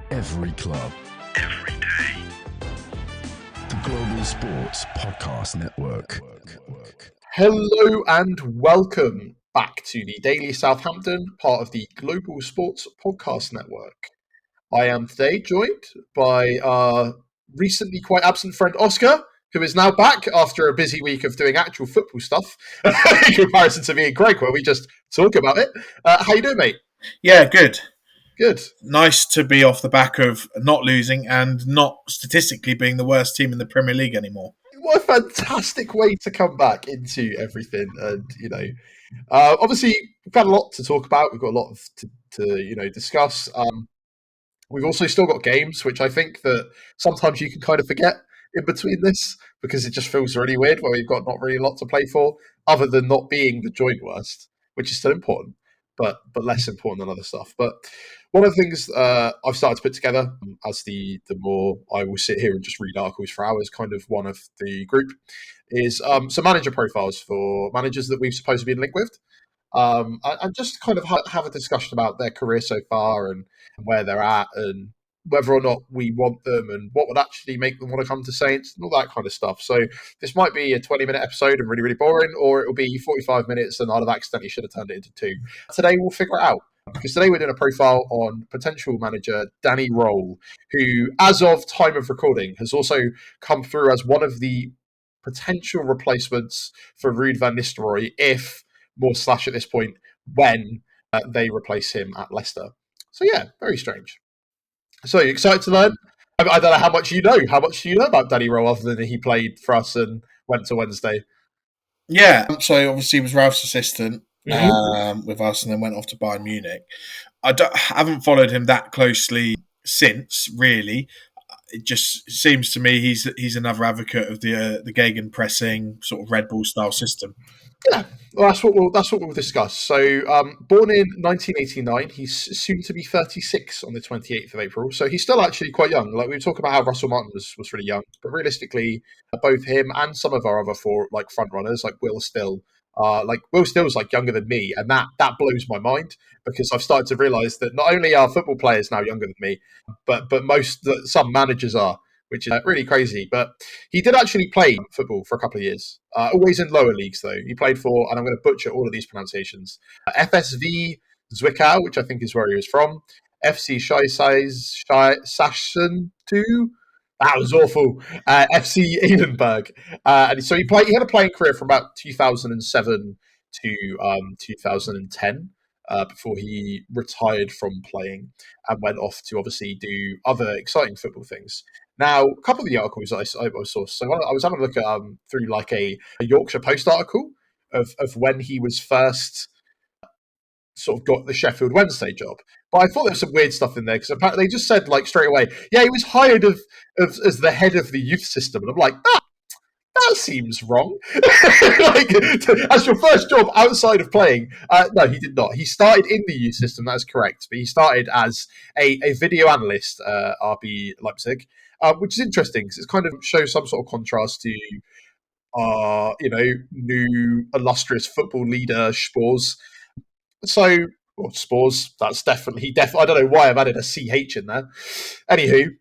Every club. Every day. The Global Sports Podcast Network. Hello and welcome back to the Daily Southampton, part of the Global Sports Podcast Network. I am today joined by our recently quite absent friend Oscar, who is now back after a busy week of doing actual football stuff, in comparison to me and Greg, where we just talk about it. How you doing, mate? Yeah, good. Good. Nice to be off the back of not losing and not statistically being the worst team in the Premier League anymore. What a fantastic way to come back into everything. And, obviously, we've got a lot to talk about. We've got a lot to discuss. We've also still got games, which I think that sometimes you can kind of forget in between this because it just feels really weird where we've got not really a lot to play for other than not being the joint worst, which is still important, but less important than other stuff. But one of the things I've started to put together as the more I will sit here and just read articles for hours, kind of one of the group, is some manager profiles for managers that we've supposedly been linked with. And just kind of have a discussion about their career so far and where they're at and whether or not we want them and what would actually make them want to come to Saints and all that kind of stuff. So this might be a 20-minute episode and really, really boring, or it will be 45 minutes and I'd have accidentally should have turned it into 2. Today we'll figure it out, because today we're doing a profile on potential manager Danny Rohl, who, as of time of recording, has also come through as one of the potential replacements for Ruud van Nistelrooy, if more slash at this point, when they replace him at Leicester. So yeah, very strange. So you excited to learn? I don't know how much you know. How much do you know about Danny Rowe other than he played for us and went to Wednesday? Yeah, so obviously he was Ralph's assistant with us and then went off to Bayern Munich. I haven't followed him that closely since, really. It just seems to me he's another advocate of the gegenpressing sort of Red Bull style system. Yeah, well, that's what we'll discuss. So, born in 1989, he's soon to be 36 on the 28th of April. So he's still actually quite young. Like, we were talking about how Russell Martin was really young, but realistically, both him and some of our other 4 like front runners, like Will Still's like younger than me, and that blows my mind, because I've started to realise that not only are football players now younger than me, but some managers are, which is really crazy. But he did actually play football for a couple of years, always in lower leagues, though. He played for, and I'm going to butcher all of these pronunciations, FSV Zwickau, which I think is where he was from, FC Sachsen 2. That was awful. FC Edinburgh. And so he had a playing career from about 2007 to 2010. Before he retired from playing and went off to obviously do other exciting football things. Now, a couple of the articles I saw, so I was having a look at through like a Yorkshire Post article of when he was first sort of got the Sheffield Wednesday job. But I thought there was some weird stuff in there, because apparently they just said like straight away, yeah, he was hired as the head of the youth system. And I'm like, that seems wrong. Like, as your first job outside of playing, no, he did not. He started in the youth system, that is correct, but he started as a video analyst, RB Leipzig, which is interesting because it kind of shows some sort of contrast to new illustrious football leader Spurs. So, well, Spurs, that's definitely. I don't know why I've added a CH in there. Anywho,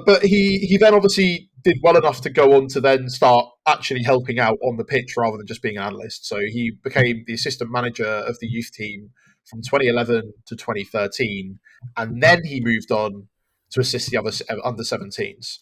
but he then obviously did well enough to go on to then start actually helping out on the pitch rather than just being an analyst. So he became the assistant manager of the youth team from 2011 to 2013, and then he moved on to assist the other under 17s.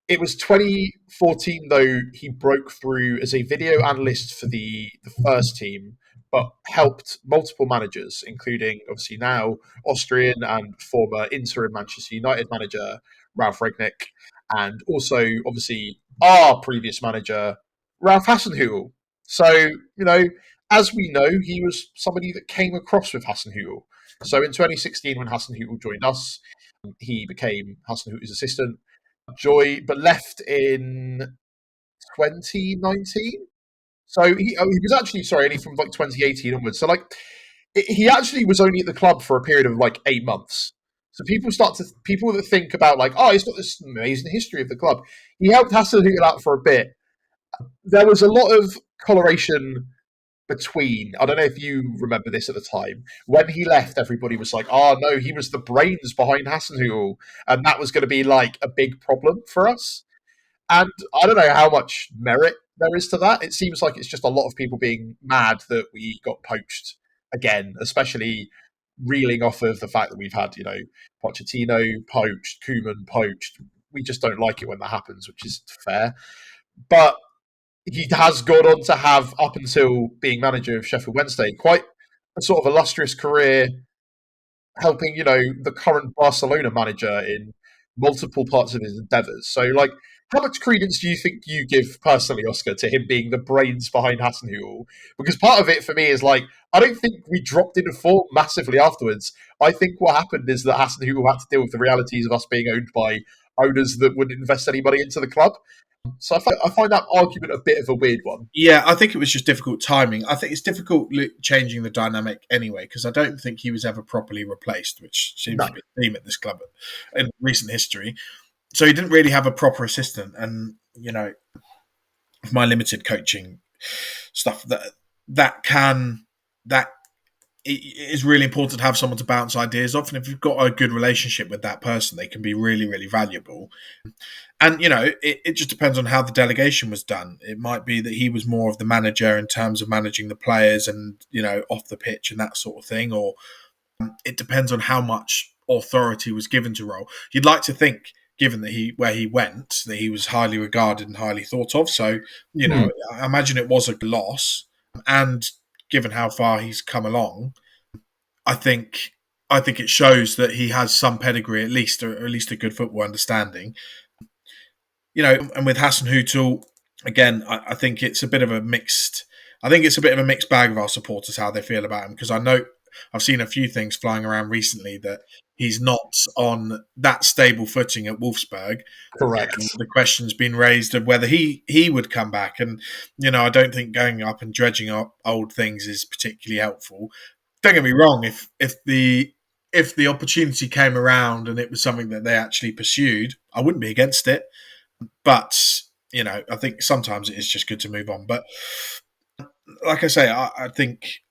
It was 2014, though, he broke through as a video analyst for the first team, but helped multiple managers, including obviously now Austrian and former interim Manchester United manager Ralf Rangnick, and also obviously our previous manager Ralph Hasenhüttl. So, as we know, he was somebody that came across with Hasenhüttl. So in 2016, when Hasenhüttl joined us, he became Hasenhüttl's assistant, but left in 2019. So he was actually, only from like 2018 onwards. So like, he actually was only at the club for a period of like 8 months. So people that think about like, oh, he's got this amazing history of the club. He helped Hasenhüttl out for a bit. There was a lot of coloration between, I don't know if you remember this at the time, when he left, everybody was like, oh no, he was the brains behind Hasenhüttl, and that was going to be like a big problem for us. And I don't know how much merit there is to that. It seems like it's just a lot of people being mad that we got poached again, especially reeling off of the fact that we've had, Pochettino poached, Koeman poached. We just don't like it when that happens, which is fair. But he has gone on to have, up until being manager of Sheffield Wednesday, quite a sort of illustrious career, helping, the current Barcelona manager in multiple parts of his endeavours. So, like, how much credence do you think you give personally, Oscar, to him being the brains behind Hasenhüttl? Because part of it for me is like, I don't think we dropped into form massively afterwards. I think what happened is that Hasenhüttl had to deal with the realities of us being owned by owners that wouldn't invest any money into the club. So I find that argument a bit of a weird one. Yeah, I think it was just difficult timing. I think it's difficult changing the dynamic anyway, because I don't think he was ever properly replaced, which seems to be a theme at this club in recent history. So he didn't really have a proper assistant. And, my limited coaching stuff, that it is really important to have someone to bounce ideas off. And if you've got a good relationship with that person, they can be really, really valuable. And, it just depends on how the delegation was done. It might be that he was more of the manager in terms of managing the players and, off the pitch and that sort of thing. Or it depends on how much authority was given to Rohl. You'd like to think, given that where he went, that he was highly regarded and highly thought of. So, I imagine it was a loss. And given how far he's come along, I think it shows that he has some pedigree, at least a good football understanding. And with Hasenhüttl, again, I think it's a bit of a mixed. I think it's a bit of a mixed bag of our supporters how they feel about him, because I know I've seen a few things flying around recently that he's not on that stable footing at Wolfsburg. Correct. And the question's been raised of whether he would come back, and I don't think going up and dredging up old things is particularly helpful. Don't get me wrong, if the opportunity came around and it was something that they actually pursued, I wouldn't be against it. But, I think sometimes it is just good to move on. But like I say, I think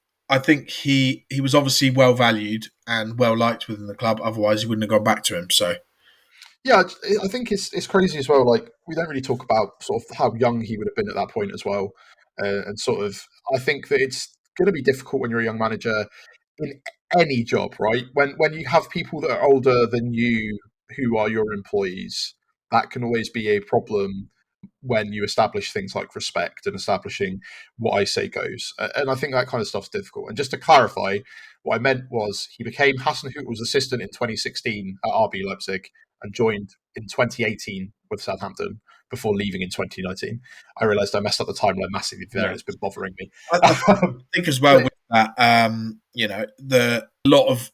he was obviously well valued and well liked within the club. Otherwise, he wouldn't have gone back to him. So, yeah, I think it's crazy as well. Like, we don't really talk about sort of how young he would have been at that point as well. And sort of, I think that it's going to be difficult when you're a young manager in any job, right? When you have people that are older than you who are your employees, that can always be a problem when you establish things like respect and establishing what I say goes. And I think that kind of stuff's difficult. And just to clarify, what I meant was he became Hasenhüttl's assistant in 2016 at RB Leipzig and joined in 2018 with Southampton before leaving in 2019. I realised I messed up the timeline massively there. Yeah. It's been bothering me. I think as well with that, a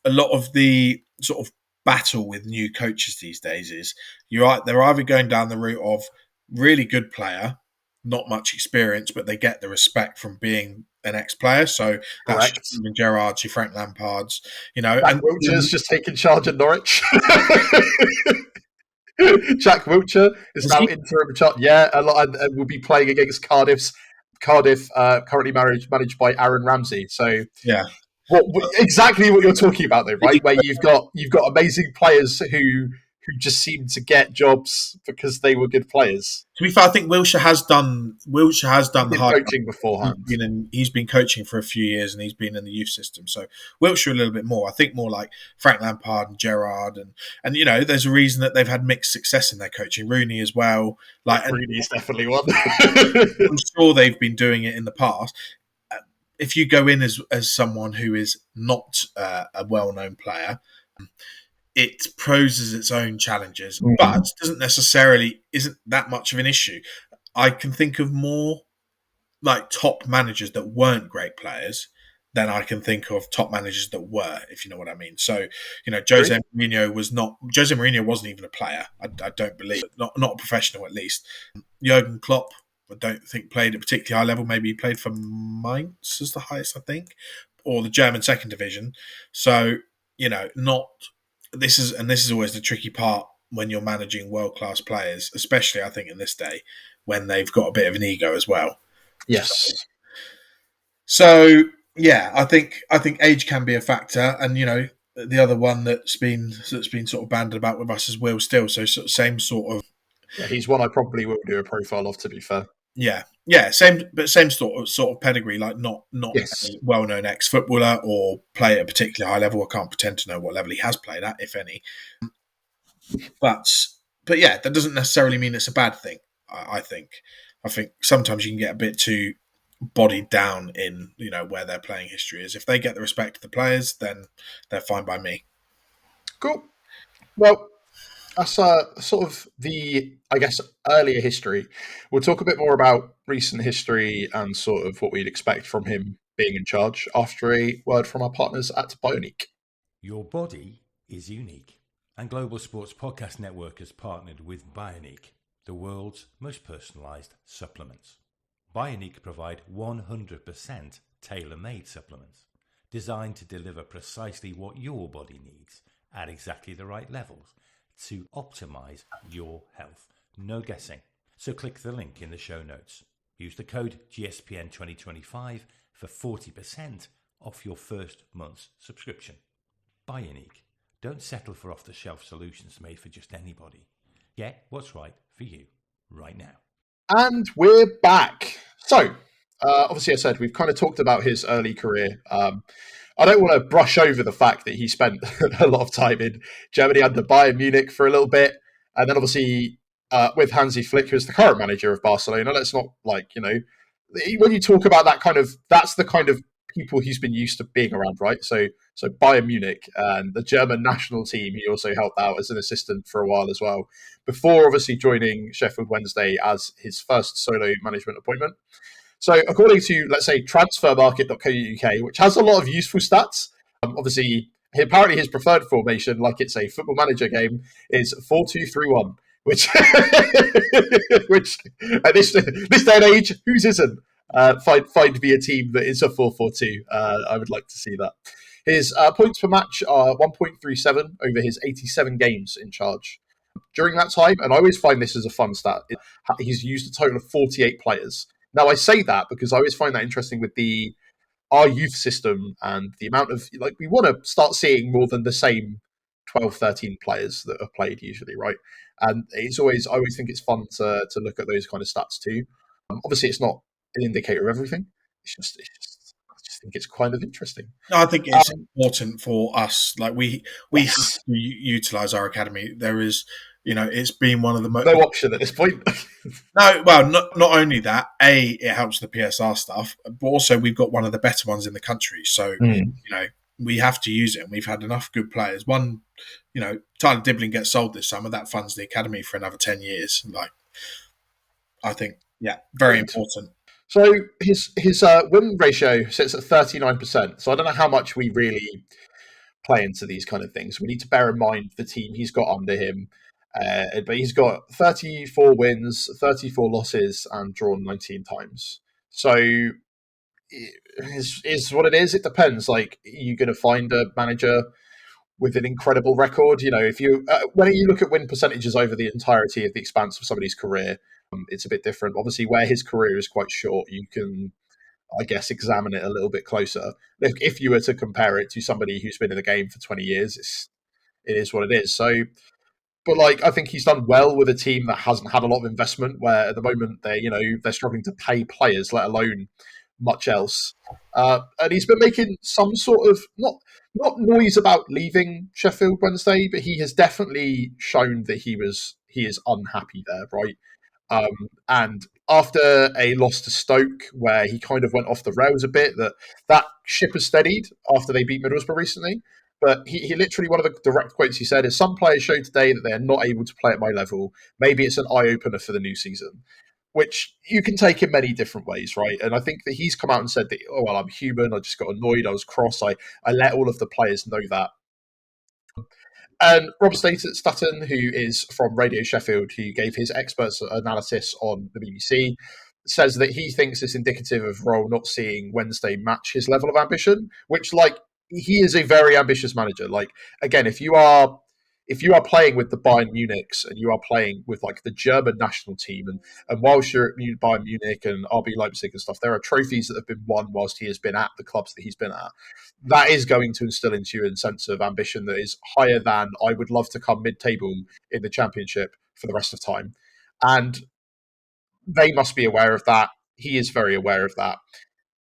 lot of the sort of battle with new coaches these days is they're either going down the route of really good player, not much experience, but they get the respect from being an ex-player. So that's Steven Gerrard's, your Frank Lampard's, Jack Wilshere's just taken charge at Norwich. Jack Wilshere is now interim charge. Yeah, a lot, and will be playing against Cardiff, currently managed by Aaron Ramsey. So yeah. Exactly what you're talking about, though, right? Where you've got amazing players who just seem to get jobs because they were good players. To be fair, I think Wilshere has done the hard coaching beforehand. He's been coaching for a few years, and he's been in the youth system. So Wilshere a little bit more. I think more like Frank Lampard and Gerrard, and there's a reason that they've had mixed success in their coaching. Rooney as well. Rooney's definitely one. I'm sure they've been doing it in the past. If you go in as someone who is not a well-known player, it poses its own challenges, but isn't that much of an issue. I can think of more like top managers that weren't great players than I can think of top managers that were, if you know what I mean. So, Jose Mourinho wasn't even a player. I don't believe, not a professional at least. Jurgen Klopp, I don't think played at a particularly high level. Maybe he played for Mainz as the highest, I think, or the German second division. So, this is always the tricky part when you're managing world-class players, especially I think in this day when they've got a bit of an ego as well. Yes. So yeah, I think age can be a factor, and the other one that's been sort of banded about with us is Will Still. So same sort of Yeah, he's one I probably will do a profile of, to be fair. same sort of pedigree, like not Yes. a well-known ex-footballer or play at a particularly high level. I can't pretend to know what level he has played at, if any. But yeah, that doesn't necessarily mean it's a bad thing. I think sometimes you can get a bit too bodied down in where their playing history is. If they get the respect of the players, then they're fine by me. Cool. Well, that's sort of the, I guess, earlier history. We'll talk a bit more about recent history and sort of what we'd expect from him being in charge after a word from our partners at Bionique. Your body is unique, and Global Sports Podcast Network has partnered with Bionique, the world's most personalised supplements. Bionique provide 100% tailor-made supplements, designed to deliver precisely what your body needs at exactly the right levels to optimize your health. No guessing. So click the link in the show notes. Use the code GSPN2025 for 40% off your first month's subscription. Bionique. Don't settle for off-the-shelf solutions made for just anybody. Get what's right for you right now. And we're back. So, obviously, I said we've kind of talked about his early career. I don't want to brush over the fact that he spent a lot of time in Germany under Bayern Munich for a little bit. And then obviously with Hansi Flick, who's the current manager of Barcelona. Let's not when you talk about that that's the kind of people he's been used to being around, right? So Bayern Munich and the German national team, he also helped out as an assistant for a while as well, before obviously joining Sheffield Wednesday as his first solo management appointment. So according to, let's say, transfermarket.co.uk, which has a lot of useful stats, obviously, apparently his preferred formation, like it's a football manager game, is 4-2-3-1, which at this day and age, whose isn't? Find me a team that is a 4-4-2. I would like to see that. His points per match are 1.37 over his 87 games in charge. During that time, and I always find this as a fun stat, he's used a total of 48 players. Now, I say that because I always find that interesting with our youth system and the amount of, we want to start seeing more than the same 12, 13 players that have played usually, right? And I always think it's fun to look at those kind of stats too. Obviously, it's not an indicator of everything. I just think it's kind of interesting. No, I think it's important for us. Like we have to utilize our academy. There is, it's been one of the most no option at this point. No, well, not only that. It helps the PSR stuff, but also we've got one of the better ones in the country. So we have to use it, and we've had enough good players. One, Tyler Dibbling gets sold this summer. That funds the academy for another 10 years. I think, very important. So his win ratio sits at 39%. So I don't know how much we really play into these kind of things. We need to bear in mind the team he's got under him. But he's got 34 wins, 34 losses, and drawn 19 times. So is what it is. It depends. You're going to find a manager with an incredible record. If you when you look at win percentages over the entirety of the expanse of somebody's career, it's a bit different. Obviously, where his career is quite short, you can, I guess, examine it a little bit closer. If you were to compare it to somebody who's been in the game for 20 years, it is what it is. So, but I think he's done well with a team that hasn't had a lot of investment, where at the moment they're struggling to pay players, let alone much else. And he's been making some sort of not noise about leaving Sheffield Wednesday, but he has definitely shown that he is unhappy there, right? And after a loss to Stoke, where he kind of went off the rails a bit, that ship has steadied after they beat Middlesbrough recently. But he literally, one of the direct quotes he said is, "Some players showed today that they are not able to play at my level. Maybe it's an eye-opener for the new season," which you can take in many different ways, right? And I think that he's come out and said that, "Oh, well, I'm human. I just got annoyed. I was cross. I let all of the players know that." And Rob Stutton, who is from Radio Sheffield, who gave his expert analysis on the BBC, says that he thinks it's indicative of Rohl not seeing Wednesday match his level of ambition, which, he is a very ambitious manager. Again, if you are if you are playing with the Bayern Munichs and you are playing with like the German national team, and whilst you're at Bayern Munich and RB Leipzig and stuff, there are trophies that have been won whilst he has been at the clubs that he's been at. That is going to instill into you a sense of ambition that is higher than I would love to come mid-table in the Championship for the rest of time. And they must be aware of that. He is very aware of that.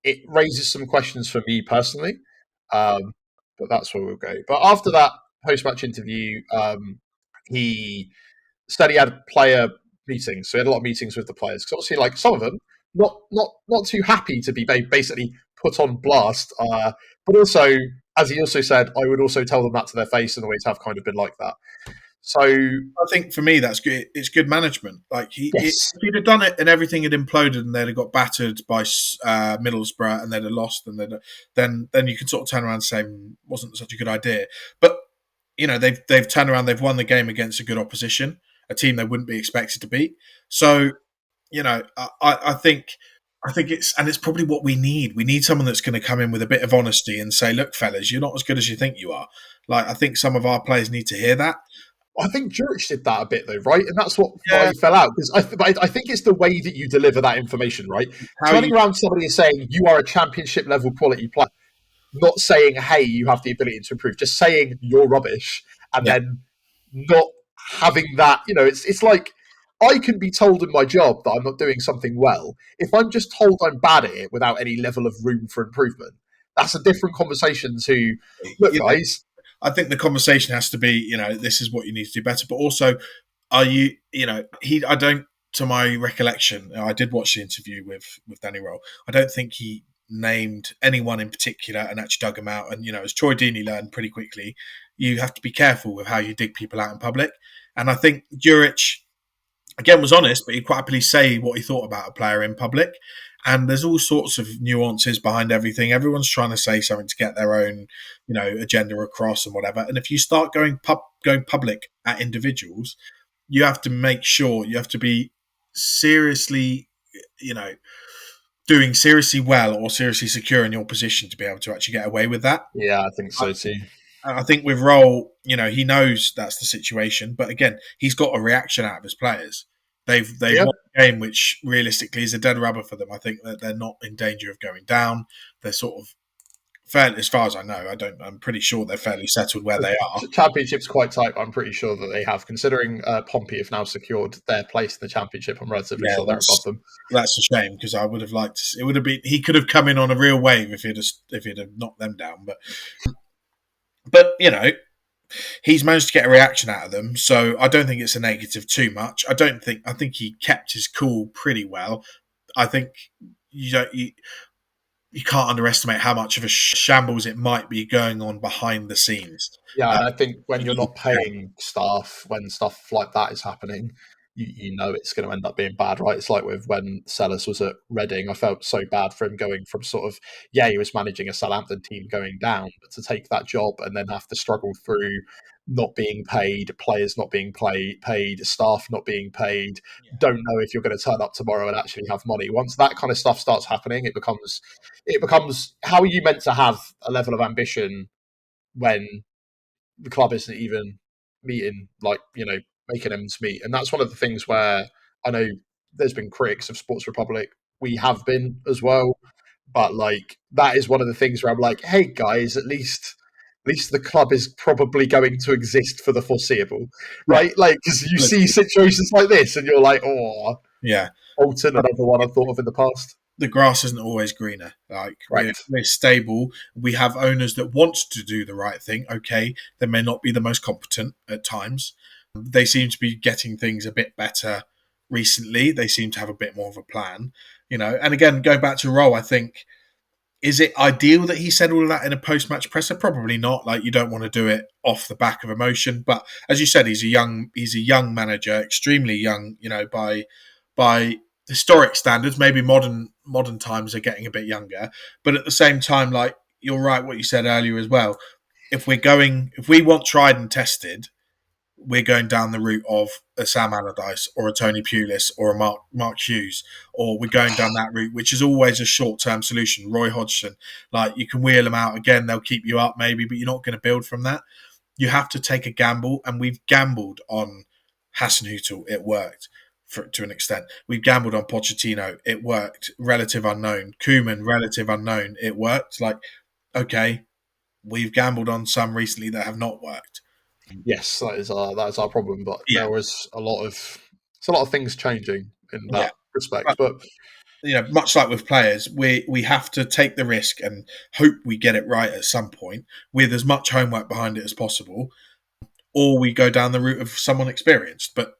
It raises some questions for me personally, but that's where we'll go. But after that post-match interview, he said he had player meetings, so he had a lot of meetings with the players. Because obviously, like some of them, not too happy to be basically put on blast, but also, as he also said, I would also tell them that to their face, and always have kind of been like that. So I think for me, that's good. It's good management. Like yes. if he'd have done it and everything had imploded and they'd have got battered by Middlesbrough and they'd have lost, and then you can sort of turn around and say wasn't such a good idea. But you know they've turned around, they've won the game against a good opposition, a team they wouldn't be expected to beat. So you know I think it's probably what we need. We need someone that's going to come in with a bit of honesty and say, look, fellas, you're not as good as you think you are. Like I think some of our players need to hear that. I think Juric did that a bit though, right? And that's why he fell out. Because I think it's the way that you deliver that information, right? Turning around to somebody and saying you are a championship level quality player, not saying, hey, you have the ability to improve, just saying you're rubbish, and then not having that, it's like I can be told in my job that I'm not doing something well. If I'm just told I'm bad at it without any level of room for improvement, that's a different conversation to, look, guys, I think the conversation has to be, this is what you need to do better. But also, I don't, to my recollection, I did watch the interview with Danny Rohl. I don't think he named anyone in particular and actually dug them out. And, as Troy Deeney learned pretty quickly, you have to be careful with how you dig people out in public. And I think Juric, again, was honest, but he'd quite happily say what he thought about a player in public. And there's all sorts of nuances behind everything. Everyone's trying to say something to get their own, agenda across and whatever. And if you start going public at individuals, you have to make sure you have to be seriously, doing seriously well or seriously secure in your position to be able to actually get away with that. Yeah, I think so too. I think with Roel, he knows that's the situation, but again, he's got a reaction out of his players. They've won a game which realistically is a dead rubber for them. I think that they're not in danger of going down. They're sort of fairly, as far as I know, I'm pretty sure they're fairly settled where they are. The championship's quite tight. I'm pretty sure that they have, considering Pompey have now secured their place in the championship. I'm relatively sure they're above them. That's a shame because I would have liked to. It would have been. He could have come in on a real wave if he'd have knocked them down. But he's managed to get a reaction out of them, so I don't think it's a negative too much. I think he kept his cool pretty well. I think you can't underestimate how much of a shambles it might be going on behind the scenes. Yeah, and I think when you're not paying staff, when stuff like that is happening, you know it's going to end up being bad, right? It's like with when Sellers was at Reading. I felt so bad for him going from sort of, he was managing a Southampton team going down, but to take that job and then have to struggle through not being paid, players not being paid, staff not being paid, don't know if you're going to turn up tomorrow and actually have money. Once that kind of stuff starts happening, it becomes how are you meant to have a level of ambition when the club isn't even meeting, making ends meet? And that's one of the things where I know there's been critics of Sports Republic. We have been as well. But that is one of the things where I'm like, hey guys, at least the club is probably going to exist for the foreseeable, right? Because you see situations like this and you're like, oh, yeah, Alton, another one I've thought of in the past. The grass isn't always greener. We're stable. We have owners that want to do the right thing. Okay, they may not be the most competent at times. They seem to be getting things a bit better recently. They seem to have a bit more of a plan, And again, going back to Roel, I think, is it ideal that he said all of that in a post-match presser? Probably not. You don't want to do it off the back of emotion. But as you said, he's a young manager, extremely young, by historic standards. Maybe modern times are getting a bit younger. But at the same time, you're right what you said earlier as well. If we want tried and tested, we're going down the route of a Sam Allardyce or a Tony Pulis or a Mark Hughes, or we're going down that route, which is always a short-term solution. Roy Hodgson, you can wheel them out again, they'll keep you up maybe, but you're not going to build from that. you have to take a gamble, and we've gambled on Hasenhüttl. It worked to an extent. We've gambled on Pochettino. It worked. Relative unknown. Koeman, relative unknown. It worked. Like, okay, we've gambled on some recently that have not worked. Yes, that is our problem. But there was a lot of things changing in that respect. But much like with players, we have to take the risk and hope we get it right at some point with as much homework behind it as possible, or we go down the route of someone experienced. But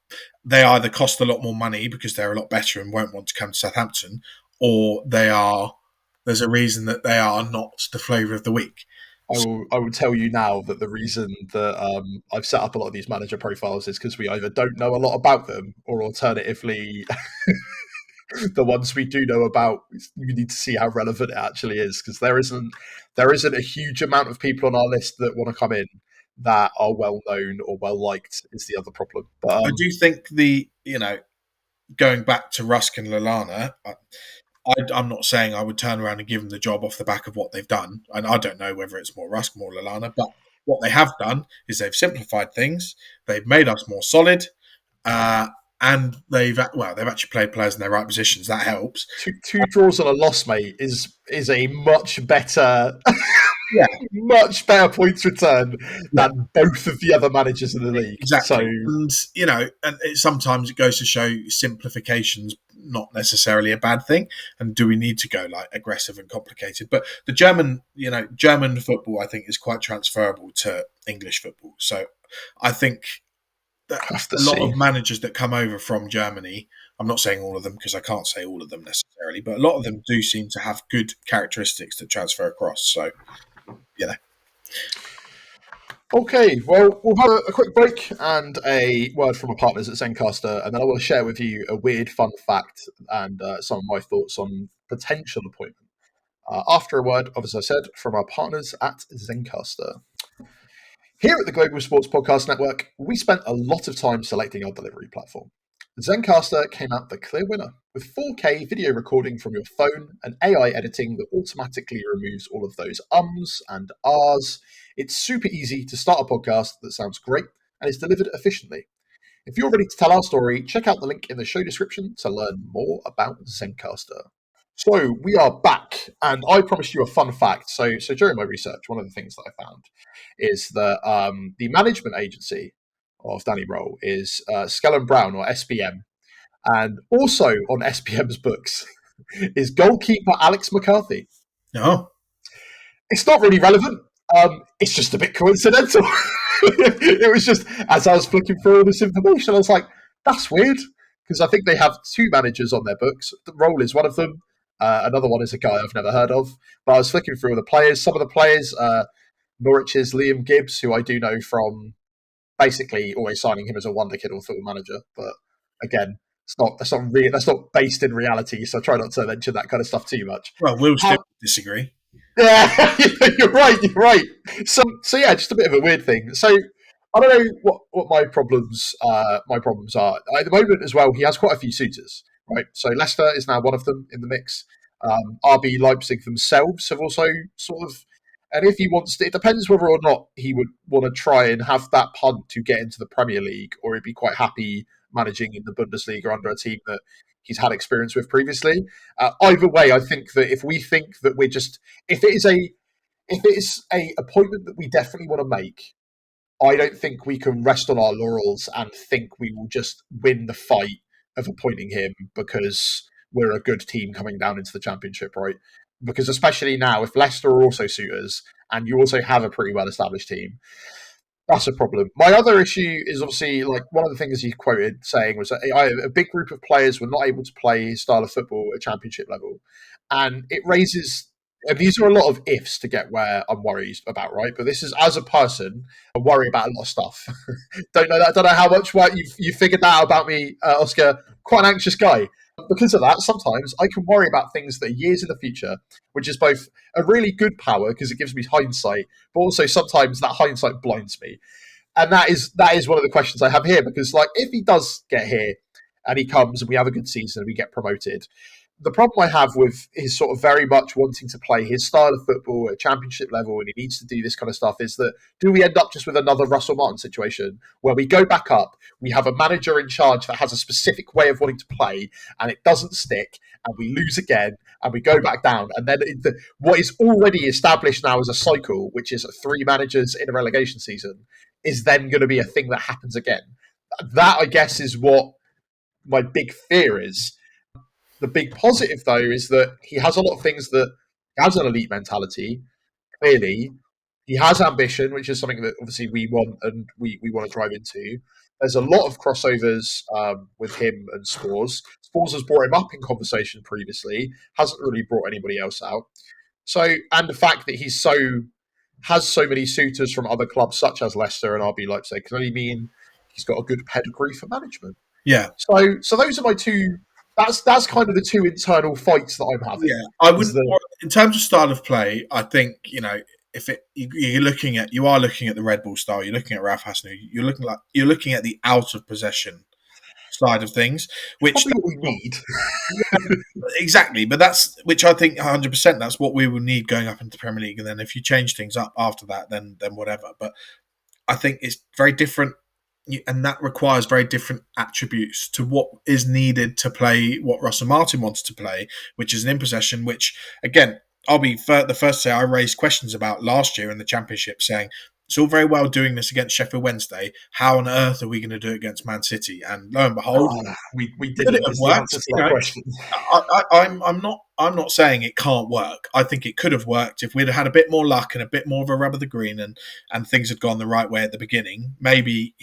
they either cost a lot more money because they're a lot better and won't want to come to Southampton, or there's a reason that they are not the flavour of the week. I will tell you now that the reason that I've set up a lot of these manager profiles is because we either don't know a lot about them, or alternatively, the ones we do know about, we need to see how relevant it actually is, because there isn't a huge amount of people on our list that want to come in that are well known or well liked is the other problem. But I do think going back to Rusk and Lallana, I'm not saying I would turn around and give them the job off the back of what they've done. And I don't know whether it's more Rusk, more Lallana, but what they have done is they've simplified things. They've made us more solid. And they've actually played players in their right positions. That helps. Two draws and a loss, mate, is a much better, much better points return than both of the other managers in the league. Exactly. So, and sometimes it goes to show simplification's not necessarily a bad thing. And do we need to go like aggressive and complicated? But the German football, I think, is quite transferable to English football. So I think a lot of managers that come over from Germany, I'm not saying all of them because I can't say all of them necessarily, but a lot of them do seem to have good characteristics that transfer across. So, Okay, well, we'll have a quick break and a word from our partners at Zencastr, and then I will share with you a weird fun fact and some of my thoughts on potential appointment. After a word, as I said, from our partners at Zencastr. Here at the Global Sports Podcast Network, we spent a lot of time selecting our delivery platform. Zencastr came out the clear winner, with 4K video recording from your phone and AI editing that automatically removes all of those ums and ahs. It's super easy to start a podcast that sounds great and is delivered efficiently. If you're ready to tell our story, check out the link in the show description to learn more about Zencastr. So we are back, and I promised you a fun fact. So during my research, one of the things that I found is that the management agency of Danny Rohl is Skellum Brown, or SBM, and also on SBM's books is goalkeeper Alex McCarthy. No, it's not really relevant. It's just a bit coincidental. It was just, as I was flicking through all this information, I was like, that's weird, because I think they have two managers on their books. Rohl is one of them. Another one is a guy I've never heard of. But I was flicking through all the players. Some of the players, Norwich's Liam Gibbs, who I do know from basically always signing him as a wonder kid or football manager. But again, that's not based in reality. So I try not to mention that kind of stuff too much. Well, we'll still disagree. Yeah, you're right. So yeah, just a bit of a weird thing. So I don't know what my problems are. At the moment as well, he has quite a few suitors, right? So Leicester is now one of them in the mix. RB Leipzig themselves have also sort of, and if he wants to, it depends whether or not he would want to try and have that punt to get into the Premier League, or he'd be quite happy managing in the Bundesliga under a team that he's had experience with previously. Either way, I think that if we think that we're just, if it is a appointment that we definitely want to make, I don't think we can rest on our laurels and think we will just win the fight of appointing him because we're a good team coming down into the Championship, right? Because especially now, if Leicester are also suitors and you also have a pretty well-established team, that's a problem. My other issue is obviously, like, one of the things he quoted saying was that a big group of players were not able to play his style of football at Championship level. And it raises, and these are a lot of ifs to get where I'm worried about, right? But this is, as a person, I worry about a lot of stuff. Don't know how much work you figured that out about me, Oscar. Quite an anxious guy. Because of that, sometimes I can worry about things that are years in the future, which is both a really good power because it gives me hindsight, but also sometimes that hindsight blinds me. And that is one of the questions I have here, because like if he does get here and he comes and we have a good season and we get promoted, the problem I have with his sort of very much wanting to play his style of football at championship level, and he needs to do this kind of stuff, is that do we end up just with another Russell Martin situation where we go back up, we have a manager in charge that has a specific way of wanting to play, and it doesn't stick, and we lose again, and we go back down, and then what is already established now as a cycle, which is 3 managers in a relegation season, is then going to be a thing that happens again. That, I guess, is what my big fear is. The big positive, though, is that he has a lot of things that he has an elite mentality. Clearly, he has ambition, which is something that obviously we want and we want to drive into. There's a lot of crossovers with him and Spores. Spores has brought him up in conversation previously, hasn't really brought anybody else out. So, and the fact that has so many suitors from other clubs such as Leicester and RB Leipzig can only mean he's got a good pedigree for management. Yeah. So those are my two. That's kind of the two internal fights that I'm having. Yeah, I would. In terms of style of play, I think if you're looking at the Red Bull style, you're looking at Ralph Hasenhüttl, you're looking at the out of possession side of things, which probably what we need. Exactly, but that's which I think 100% that's what we will need going up into the Premier League, and then if you change things up after that, then whatever. But I think it's very different, and that requires very different attributes to what is needed to play what Russell Martin wants to play, which is an in possession, which, again, I'll be the first to say I raised questions about last year in the Championship, saying it's all very well doing this against Sheffield Wednesday. How on earth are we going to do it against Man City? And lo and behold, we did it. Answer to that question. I'm not saying it can't work. I think it could have worked if we'd had a bit more luck and a bit more of a rub of the green, and things had gone the right way at the beginning. Maybe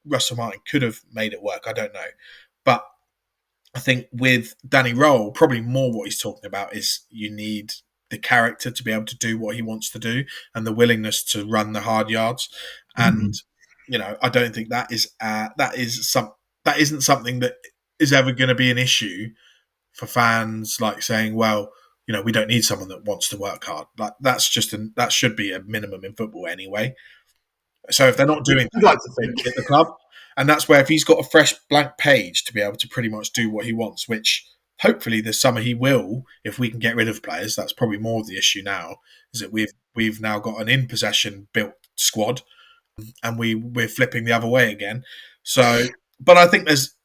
Russell Martin could have made it work. I don't know, but I think with Danny Rohl, probably more what he's talking about is you need the character to be able to do what he wants to do and the willingness to run the hard yards. And I don't think that isn't something that is ever going to be an issue for fans, like saying, well, we don't need someone that wants to work hard. Like that should be a minimum in football anyway. So if they're not doing that, like to think at the club, and that's where if he's got a fresh blank page to be able to pretty much do what he wants, which hopefully this summer he will, if we can get rid of players. That's probably more of the issue now, is that we've now got an in possession built squad, and we're flipping the other way again. So, but I think there's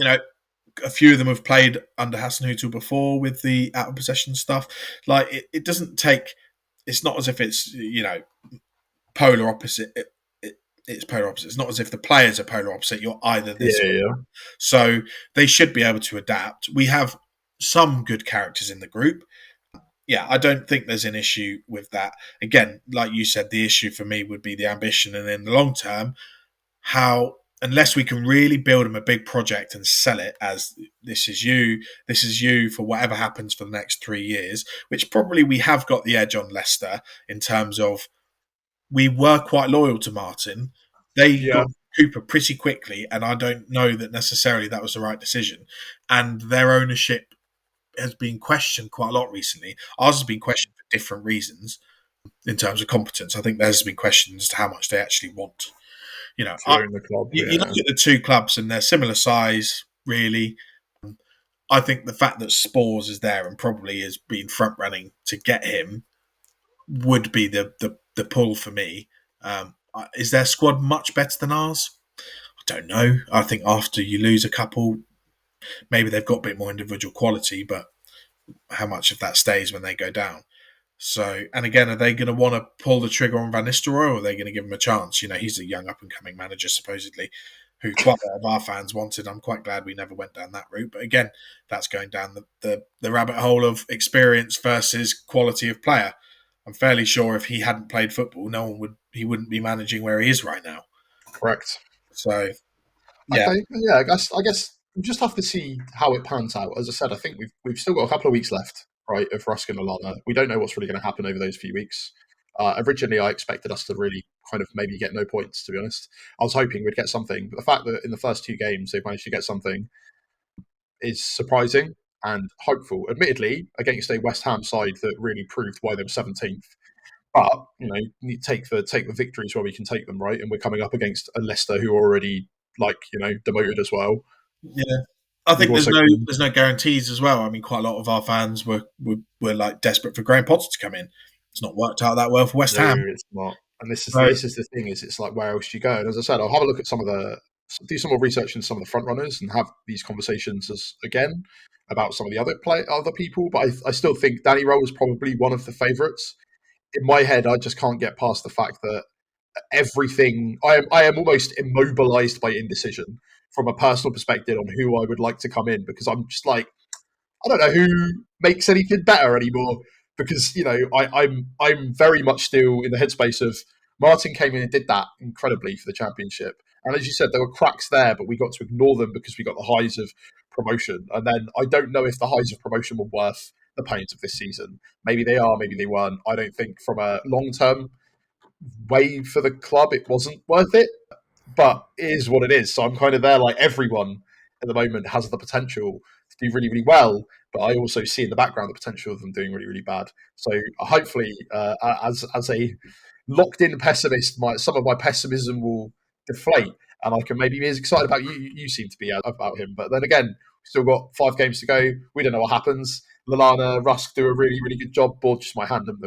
a few of them have played under Hasenhüttl before with the out of possession stuff. Like it doesn't take. It's not as if it's polar opposite. It's polar opposite. It's not as if the players are polar opposite. You're either this or that. So they should be able to adapt. We have some good characters in the group. Yeah, I don't think there's an issue with that. Again, like you said, the issue for me would be the ambition, and in the long term, unless we can really build them a big project and sell it as this is you for whatever happens for the next 3 years, which probably we have got the edge on Leicester in terms of we were quite loyal to Martin. They got Cooper pretty quickly, and I don't know that necessarily that was the right decision. And their ownership has been questioned quite a lot recently. Ours has been questioned for different reasons in terms of competence. I think theirs has been questioned as to how much they actually want. In the club, you look at the two clubs and they're similar size, really. I think the fact that Spores is there and probably has been front running to get him would be the pull for me. Is their squad much better than ours? I don't know. I think after you lose a couple, maybe they've got a bit more individual quality, but how much of that stays when they go down? So, and again, are they going to want to pull the trigger on Van Nistelrooy, or are they going to give him a chance? He's a young up-and-coming manager, supposedly, who quite a lot of our fans wanted. I'm quite glad we never went down that route. But again, that's going down the rabbit hole of experience versus quality of player. I'm fairly sure if he hadn't played football, he wouldn't be managing where he is right now. Correct. So, yeah. Okay, yeah, I guess we just have to see how it pans out. As I said, I think we've still got a couple of weeks left, right, of Rusk and Lallana. We don't know what's really going to happen over those few weeks. Originally, I expected us to really kind of maybe get no points, to be honest. I was hoping we'd get something, but the fact that in the first 2 games they've managed to get something is surprising and hopeful. Admittedly, against a West Ham side that really proved why they were 17th. But, you need to take the victories where we can take them, right? And we're coming up against a Leicester who are already, demoted as well. Yeah. I think there's no guarantees as well. I mean, quite a lot of our fans were like desperate for Graham Potter to come in. It's not worked out that well for West Ham. It's not. And this is the thing, is it's like, where else do you go? And as I said, I'll have a look at do some more research in some of the front runners and have these conversations again about some of the other people. But I still think Danny Rohl is probably one of the favourites. In my head, I just can't get past the fact that everything, I am almost immobilised by indecision from a personal perspective on who I would like to come in, because I'm just like, I don't know who makes anything better anymore, because I'm very much still in the headspace of Martin came in and did that incredibly for the Championship, and as you said, there were cracks there, but we got to ignore them because we got the highs of promotion. And then I don't know if the highs of promotion were worth the pains of this season. Maybe they are, maybe they weren't. I don't think from a long-term way for the club it wasn't worth it, but it is what it is. So I'm kind of there, like, everyone at the moment has the potential to do really, really well, but I also see in the background the potential of them doing really, really bad. So hopefully, as a locked-in pessimist, some of my pessimism will deflate, and I can maybe be as excited about you seem to be about him. But then again, we've still got 5 games to go. We don't know what happens. Lallana, Rusk do a really, really good job. Board just might hand them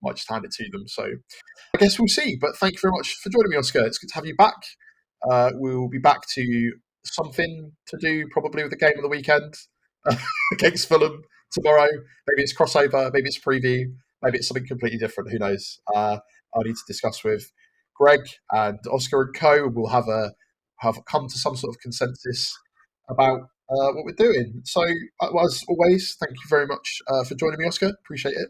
might just hand it to them. So I guess we'll see. But thank you very much for joining me, Oscar. It's good to have you back. We'll be back to something to do probably with the game of the weekend against Fulham tomorrow. Maybe it's crossover, maybe it's preview, maybe it's something completely different. Who knows? I need to discuss with Greg and Oscar and co. We'll have come to some sort of consensus about what we're doing. So as always, thank you very much for joining me, Oscar. Appreciate it.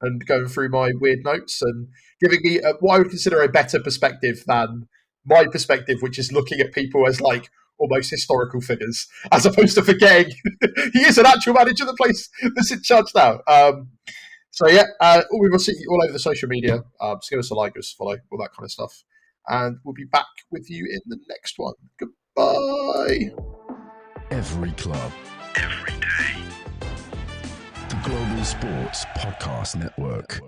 And going through my weird notes and giving me what I would consider a better perspective than my perspective, which is looking at people as like almost historical figures, as opposed to forgetting he is an actual manager that's in charge now. So yeah, we will see you all over the social media. Just give us a like, give us a follow, all that kind of stuff. And we'll be back with you in the next one. Goodbye. Every club, every day. The Global Sports Podcast Network.